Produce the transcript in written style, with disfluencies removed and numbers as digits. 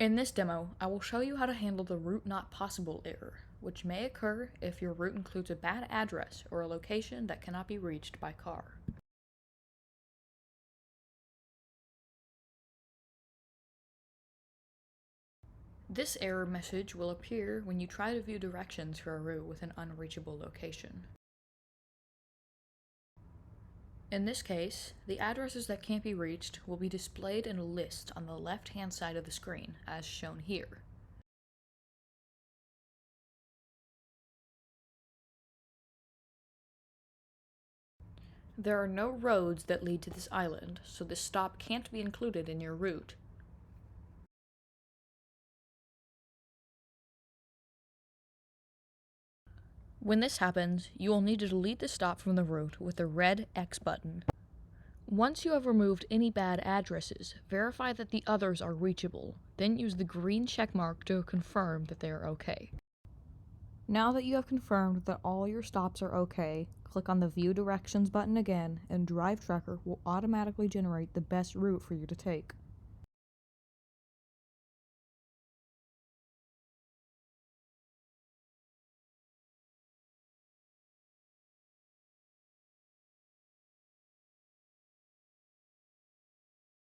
In this demo, I will show you how to handle the route not possible error, which may occur if your route includes a bad address or a location that cannot be reached by car. This error message will appear when you try to view directions for a route with an unreachable location. In this case, the addresses that can't be reached will be displayed in a list on the left-hand side of the screen, as shown here. There are no roads that lead to this island, so this stop can't be included in your route. When this happens, you will need to delete the stop from the route with the red X button. Once you have removed any bad addresses, verify that the others are reachable, then use the green check mark to confirm that they are okay. Now that you have confirmed that all your stops are okay, click on the View Directions button again, and DriveTracker will automatically generate the best route for you to take.